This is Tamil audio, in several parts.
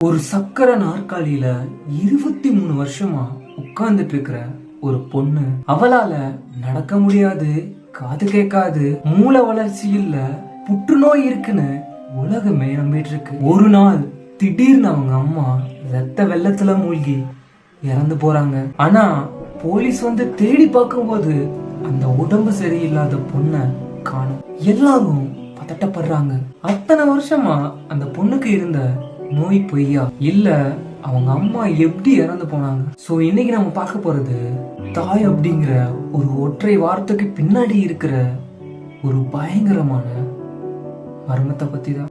ஒரு சக்கர நாற்காலியில 23 வருஷமா உட்கார்ந்துட்டு இருக்கிற ஒரு பொண்ணு. அவளால நடக்க முடியாது, காது கேட்காது, மூளை வளர்ச்சி இல்ல, புற்றுநோய் இருக்குன்னு உலகமே நம்பிட்டு இருக்கு. ஒரு நாள் திடீர்னு அவங்க அம்மா ரத்த வெள்ளத்துல மூழ்கி இறந்து போறாங்க. ஆனா போலீஸ் வந்து தேடி பார்க்கும்போது அந்த உடம்பு சரியில்லாத பொண்ண காணும். எல்லாரும் பதட்டப்படுறாங்க. அத்தனை வருஷமா அந்த பொண்ணுக்கு இருந்த நோய் பொய்யா இல்ல அவங்க அம்மா எப்படி இறந்து போனாங்க? சோ இன்னைக்கு நம்ம பார்க்க போறது தாய் அப்படிங்கிற ஒரு ஒற்றை வார்த்தைக்கு பின்னாடி இருக்கிற ஒரு பயங்கரமான மர்மத்தை பத்தி தான்.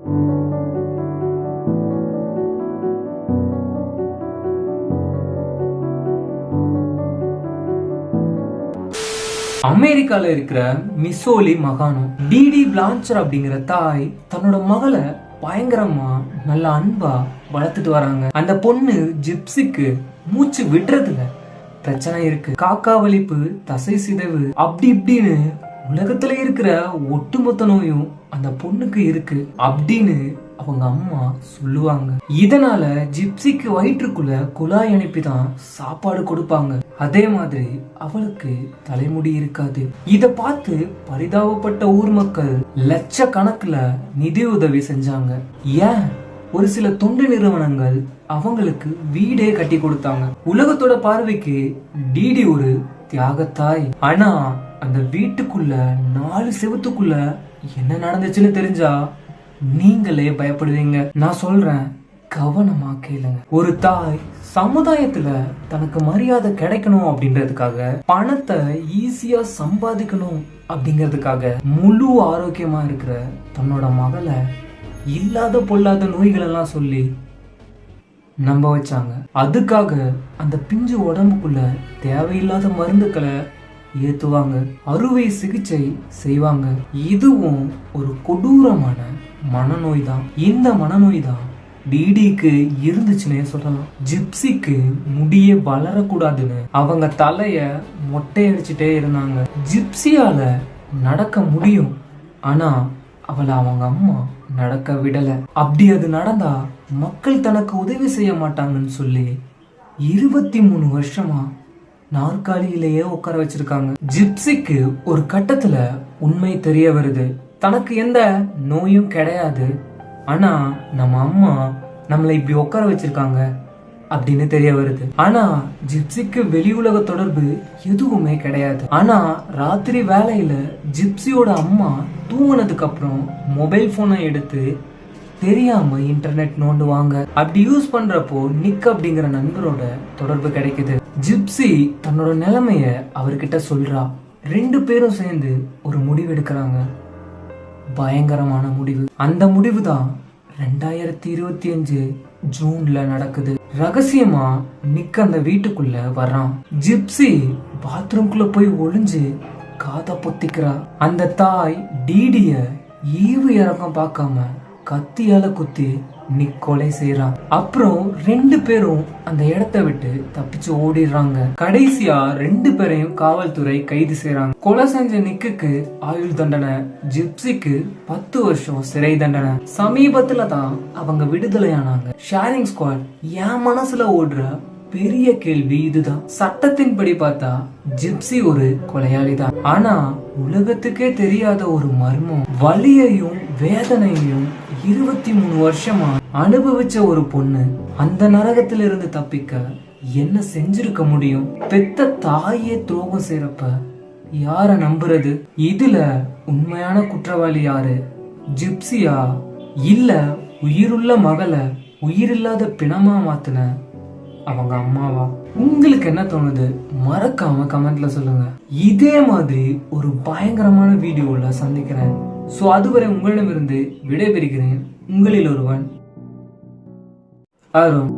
அமெரிக்கால இருக்கிற மிசோலி மாகாணம். டிடி பிளான்ச்சர் அப்படிங்கிற தாய் தன்னோட மகளை பயங்கரமா நல்ல அன்பா வளர்த்துட்டு வராங்க. அந்த பொண்ணு ஜிப்சிக்கு மூச்சு விடுறதுல பிரச்சனை இருக்கு. காக்கா வலிப்பு, தசை சிதைவு, அப்படி இப்படின்னு உலகத்துல இருக்கிற ஒட்டுமொத்த நோயும் அந்த பொண்ணுக்கு இருக்கு அப்படின்னு அவங்க அம்மா சொல்லுவாங்க. இதனால ஜிப்சிக்கு வயிற்றுக்குள்ள குழாய் அனுப்பி தான் சாப்பாடு கொடுப்பாங்க. அதே மாதிரி அவளுக்கு தலைமுடி இருக்காது. இத பார்த்து பரிதாபப்பட்ட ஊர் மக்கள் லட்சக்கணக்குல நிதி உதவி செஞ்சாங்க. ஏன் ஒரு சில தொண்டு நிறுவனங்கள் அவங்களுக்கு வீடே கட்டி கொடுத்தாங்க. உலகத்தோட பார்வைக்கு டிடி ஒரு தியாகத்தாய். ஆனா அந்த வீட்டுக்குள்ள 4 செவத்துக்குள்ள என்ன நடந்துச்சுன்னு தெரிஞ்சா நீங்களே பயப்படுவீங்க. நான் சொல்றேன், கவனமா கேளுங்க. ஒரு தாய் சமுதாயத்துல தனக்கு மரியாதை கிடைக்கணும் அப்படின்றதுக்காக, பணத்தை ஈஸியா சம்பாதிக்கணும் அப்படிங்கிறதுக்காக முழு ஆரோக்கியமா இருக்கிற தன்னோட மகளை இல்லாத பொல்லாத நோய்கள் எல்லாம் சொல்லி நம்ப வச்சாங்க. அதுக்காக அந்த பிஞ்சு உடம்புக்குள்ள தேவையில்லாத மருந்துக்களை ஏத்துவாங்க, அறுவை சிகிச்சை செய்வாங்க. இதுவும் ஒரு கொடூரமான மனநோய் தான். இந்த மனநோய் தான் டிடிக்கு இருந்துச்சுன்னே சொல்லலாம். ஜிப்சிக்கு முடியே வளரக்கூடாதுன்னு அவங்க தலைய மொட்டையடிச்சுட்டே இருந்தாங்க. ஜிப்சியால நடக்க முடியும், ஆனா அவளை அவங்க அம்மா நடக்க விடல. அப்படி அது நடந்தா மக்கள் தனக்கு உதவி செய்ய மாட்டாங்கன்னு சொல்லி 23 வருஷமா நாற்காலியிலேயே உட்கார வச்சிருக்காங்க. ஜிப்சிக்கு ஒரு கட்டத்துல உண்மை தெரிய வருது. தனக்கு எந்த நோயும் கிடையாது, ஆனா நம்ம அம்மா நம்மளை இப்படி உட்கார வச்சிருக்காங்க அப்படின்னு தெரிய வருது. ஆனா ஜிப்சிக்கு வெளி உலக தொடர்பு எதுவுமே கிடையாது. ஆனா ராத்திரி வேலையில ஜிப்சியோட அம்மா தூங்கினதுக்கு அப்புறம் மொபைல் போனை எடுத்து தெரியாம இன்டர்நெட் நோண்டுவாங்க. அப்படி யூஸ் பண்றப்போ நிக் அப்படிங்கிற நண்பரோட தொடர்பு கிடைக்குது. ஜிப்சி தன்னோட நிலைமைய அவர்கிட்ட சொல்றா. 2 பேரும் சேர்ந்து ஒரு முடிவு எடுக்கிறாங்க. பயங்கரமான முடிவு. அந்த முடிவு தான் 2025 ஜூன்ல நடக்குது. ரகசியமா நிக் அந்த வீட்டுக்குள்ள வர்றான். ஜிப்சி பாத்ரூம்குள்ள போய் ஒளிஞ்சு காதை பொத்திக்கிறா. அந்த தாய் டிடிய ஈவு இறக்கம் பார்க்காம கத்தியால குத்தி நிக் கொலை செய்யறான். அப்புறம் 2 பேரும் அந்த இடத்தை விட்டு தப்பிச்சு ஓடிடுறாங்க. கடைசியா 2 பேரையும் காவல்துறை கைது செய்யறாங்க. கொலை செஞ்ச நிக்குக்கு ஆயுள் தண்டனை, ஜிப்சிக்கு 10 வருஷம் சிறை தண்டனை. சமீபத்துல தான் அவங்க விடுதலையானாங்க. ஷேரிங் ஸ்குவாட் என் மனசுல ஓடுற பெரிய கேள்வி இதுதான். சட்டத்தின்படி பார்த்தா ஜிப்சி ஒரு கொலையாளி தான். ஆனா உலகத்துக்கே தெரியாத ஒரு மர்மம், வலியையும் வேதனையையும் 23 வருஷமா அனுபவிச்ச ஒரு பொண்ணு அந்த நரகத்தில இருந்து தப்பிக்க என்ன செஞ்சிருக்க முடியும்? பெத்த தாயே துரோகம் செய்யறப்ப யார நம்புறது? இதுல உண்மையான குற்றவாளி யாரு? ஜிப்சியா இல்ல உயிருள்ள மகளை உயிரில்லாத பிணமா மாத்தின அவங்க அம்மாவா? உங்களுக்கு என்ன தோணுது? மறக்காம கமெண்ட்ல சொல்லுங்க. இதே மாதிரி ஒரு பயங்கரமான வீடியோல சந்திக்கிறேன். சோ அதுவரை உங்களிடமிருந்து விடைபெறுகிறேன். உங்களில் ஒருவன் அருண்.